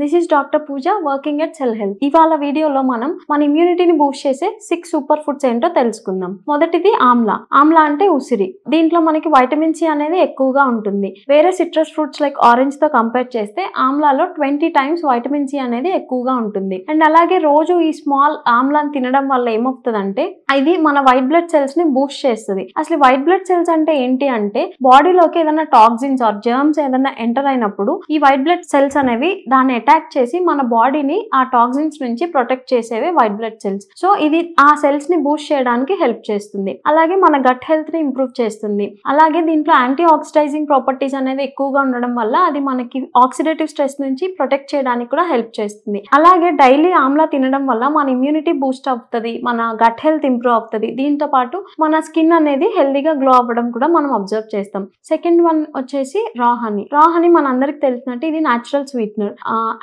This is doctor Pooja working at cell health. ఇవాళ వీడియోలో మనం మన ఇమ్యూనిటీని బూస్ట్ చేసే 6 సూపర్ ఫుడ్స్ ఏంటో తెలుసుకుందాం. మొదటిది ఆమ్లా. ఆమ్లా అంటే ఉసిరి. దీంట్లో మనకి వైటమిన్ సి అనేది ఎక్కువగా ఉంటుంది. వేరే సిట్రస్ ఫ్రూట్స్ లైక్ ఆరెంజ్ తో కంపేర్ చేస్తే ఆమ్లాలో 20 టైమ్స్ వైటమిన్ సి అనేది ఎక్కువగా ఉంటుంది. అండ్ అలాగే రోజు ఈ స్మాల్ ఆమ్లాని తినడం వల్ల ఏమవుతుందంటే ఇది మన వైట్ బ్లడ్ సెల్స్ ని బూస్ట్ చేస్తుంది. అసలు వైట్ బ్లడ్ సెల్స్ అంటే ఏంటి అంటే బాడీలోకి ఏదైనా టాక్సిన్స్ ఆర్ జర్మ్స్ ఏదైనా ఎంటర్ అయినప్పుడు ఈ వైట్ బ్లడ్ సెల్స్ అనేవి దాన్ని అటాక్ చేసి మన బాడీని ఆ టాక్సిన్స్ నుంచి ప్రొటెక్ట్ చేసేవే వైట్ బ్లడ్ సెల్స్. సో ఇది ఆ సెల్స్ ని బూస్ట్ చేయడానికి హెల్ప్ చేస్తుంది. అలాగే మన గట్ హెల్త్ ని ఇంప్రూవ్ చేస్తుంది. అలాగే దీంట్లో యాంటీ ఆక్సిడైజింగ్ ప్రాపర్టీస్ అనేది ఎక్కువగా ఉండడం వల్ల అది మనకి ఆక్సిడేటివ్ స్ట్రెస్ నుంచి ప్రొటెక్ట్ చేయడానికి కూడా హెల్ప్ చేస్తుంది. అలాగే డైలీ ఆమ్లా తినడం వల్ల మన ఇమ్యూనిటీ బూస్ట్ అవుతుంది, మన గట్ హెల్త్ ఇంప్రూవ్ అవుతుంది. దీంతో పాటు మన స్కిన్ అనేది హెల్దీగా గ్లో అవ్వడం కూడా మనం అబ్జర్వ్ చేస్తాం. సెకండ్ వన్ వచ్చేసి రా హనీ. రా హనీ మన అందరికి తెలిసినట్టు ఇది న్యాచురల్ స్వీట్నర్.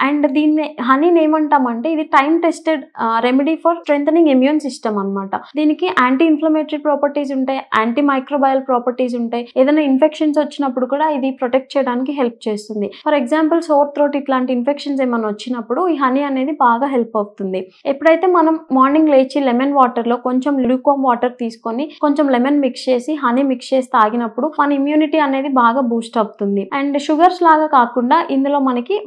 అండ్ దీన్ని హనీని ఏమంటామంటే ఇది time tested remedy for strengthening immune system అన్నమాట. దీనికి యాంటీ ఇన్ఫ్లమేటరీ ప్రాపర్టీస్ ఉంటాయి, యాంటీ మైక్రోబయల్ ప్రాపర్టీస్ ఉంటాయి. ఏదైనా ఇన్ఫెక్షన్స్ వచ్చినప్పుడు కూడా ఇది ప్రొటెక్ట్ చేయడానికి హెల్ప్ చేస్తుంది. ఫర్ ఎగ్జాంపుల్ సోర్ థ్రోట్ ఇట్లాంటి ఇన్ఫెక్షన్స్ ఏమైనా వచ్చినప్పుడు ఈ హనీ అనేది బాగా హెల్ప్ అవుతుంది. ఎప్పుడైతే మనం మార్నింగ్ లేచి లెమన్ వాటర్ లో కొంచెం ల్యూకోమ్ వాటర్ తీసుకొని కొంచెం లెమన్ మిక్స్ చేసి హనీ మిక్స్ చేసి తాగినప్పుడు మన ఇమ్యూనిటీ అనేది బాగా బూస్ట్ అవుతుంది. అండ్ షుగర్స్ లాగా కాకుండా ఇందులో మనకి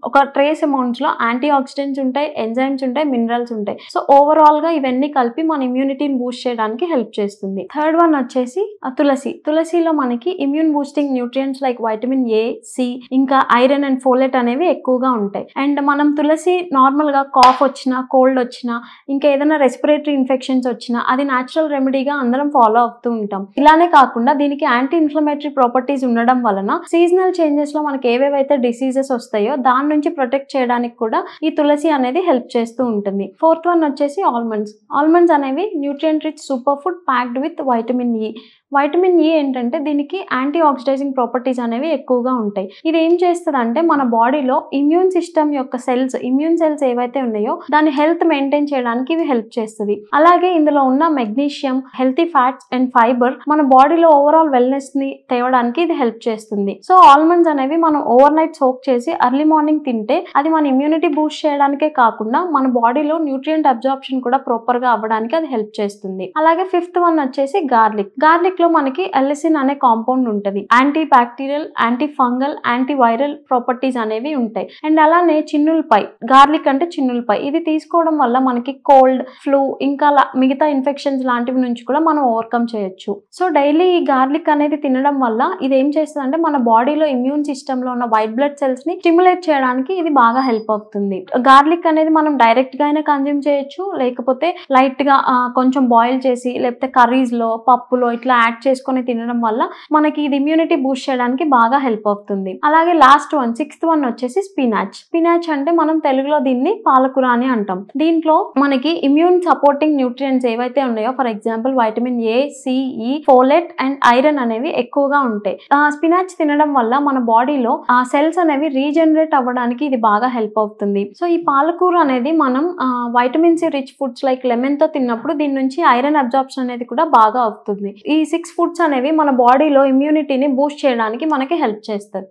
ఒక ట్రేస్ అమౌంట్స్ లో యాంటీ ఆక్సిడెంట్స్ ఉంటాయి, ఎంజైమ్స్ ఉంటాయి, మినరల్స్ ఉంటాయి. సో ఓవరాల్ గా ఇవన్నీ కలిపి మన ఇమ్యూనిటీని బూస్ట్ చేయడానికి హెల్ప్ చేస్తుంది. థర్డ్ వన్ వచ్చేసి తులసి. తులసిలో మనకి immune boosting nutrients like vitamin A, C, ఇంకా ఐరన్ అండ్ ఫోలేట్ అనేవి ఎక్కువగా ఉంటాయి. అండ్ మనం తులసి నార్మల్ గా కాఫ్ వచ్చినా, కోల్డ్ వచ్చినా, ఇంకా ఏదైనా రెస్పిరేటరీ ఇన్ఫెక్షన్స్ వచ్చినా అది న్యాచురల్ రెమెడీగా అందరం ఫాలో అవుతూ ఉంటాం. ఇలానే కాకుండా దీనికి యాంటీ ఇన్ఫ్లమేటరీ ప్రాపర్టీస్ ఉండడం వలన సీజనల్ చేంజెస్ లో మనకి ఏవేవైతే డిసీజెస్ వస్తాయో దాని నుంచి ప్రొటెక్ట్ చేయడానికి కూడా ఈ తులసి అనేది హెల్ప్ చేస్తూ ఉంటుంది. ఫోర్త్ వన్ వచ్చేసి ఆల్మండ్స్. ఆల్మండ్స్ అనేవి nutrient rich super food packed with vitamin E. Vitamin E ఏంటంటే దీనికి యాంటీ ఆక్సిడైజింగ్ ప్రాపర్టీస్ అనేవి ఎక్కువగా ఉంటాయి. ఇది ఏం చేస్తుంది అంటే మన బాడీలో ఇమ్యూన్ సిస్టమ్ యొక్క ఇమ్యూన్ సెల్స్ ఏవైతే ఉన్నాయో దాని హెల్త్ మెయింటైన్ చేయడానికి ఇవి హెల్ప్ చేస్తుంది. అలాగే ఇందులో ఉన్న magnesium, healthy fats and fibre మన బాడీలో ఓవరాల్ వెల్నెస్ ని తేవడానికి ఇది హెల్ప్ చేస్తుంది. సో ఆల్మండ్స్ అనేవి మనం ఓవర్ నైట్ సోక్ చేసి ఎర్లీ మార్నింగ్ తింటే అది మన ఇమ్యూనిటీ బూస్ట్ చేయడానికే కాకుండా మన బాడీలో న్యూట్రియంట్ అబ్జార్ప్షన్ కూడా ప్రాపర్ గా అవ్వడానికి అది హెల్ప్ చేస్తుంది. అలాగే ఫిఫ్త్ వన్ వచ్చేసి గార్లిక్. గార్లిక్ లో మనకి ఎల్లిసిన్ అనే కాంపౌండ్ ఉంటుంది. Anti bacterial, anti fungal, anti viral properties అనేవి ఉంటాయి. అండ్ అలానే చిన్నులపై, గార్లిక్ అంటే చిన్నులపై, ఇది తీసుకోవడం వల్ల మనకి కోల్డ్, ఫ్లూ ఇంకా మిగతా ఇన్ఫెక్షన్స్ లాంటివి నుంచి కూడా మనం ఓవర్కమ్ చేయొచ్చు. సో డైలీ ఈ గార్లిక్ అనేది తినడం వల్ల ఇది ఏం చేస్తుంది అంటే మన బాడీలో ఇమ్యూన్ సిస్టమ్ లో ఉన్న వైట్ బ్లడ్ సెల్స్ ని స్టిమ్యులేట్ చేయడానికి ఇది బాగా హెల్ప్ అవుతుంది. గార్లిక్ అనేది మనం డైరెక్ట్ గా అయినా కన్జ్యూమ్ చేయొచ్చు, లేకపోతే లైట్ గా కొంచెం బాయిల్ చేసి లేకపోతే కర్రీస్ లో, పప్పులో ఇట్లా యాడ్ చేసుకొని తినడం వల్ల మనకి ఇది ఇమ్యూనిటీ బూస్ట్ చేయడానికి బాగా హెల్ప్ అవుతుంది. అలాగే లాస్ట్ వన్, సిక్స్త్ వన్ వచ్చేసి స్పినాచ్. స్పినాచ్ అంటే మనం తెలుగులో దీన్ని పాలకూర అని అంటాం. దీంట్లో మనకి ఇమ్యూన్ సపోర్టింగ్ న్యూట్రియంట్స్ ఏవైతే ఉన్నాయో for example vitamin A, C, E, folate and iron అనేవి ఎక్కువగా ఉంటాయి. స్పినాచ్ తినడం వల్ల మన బాడీలో ఆ సెల్స్ అనేవి రీజనరేట్ అవ్వడానికి ఇది బాగా హెల్ప్ అవుతుంది. సో ఈ పాలకూర అనేది మనం vitamin C rich foods like lemon తో తిన్నప్పుడు దీని నుంచి ఐరన్ అబ్జార్ప్షన్ అనేది కూడా బాగా అవుతుంది. ఈ 6 ఫుడ్స్ అనేవి మన బాడీలో ఇమ్యూనిటీని బూస్ట్ చేయడానికి మనకి హెల్ప్ చేస్తుంది.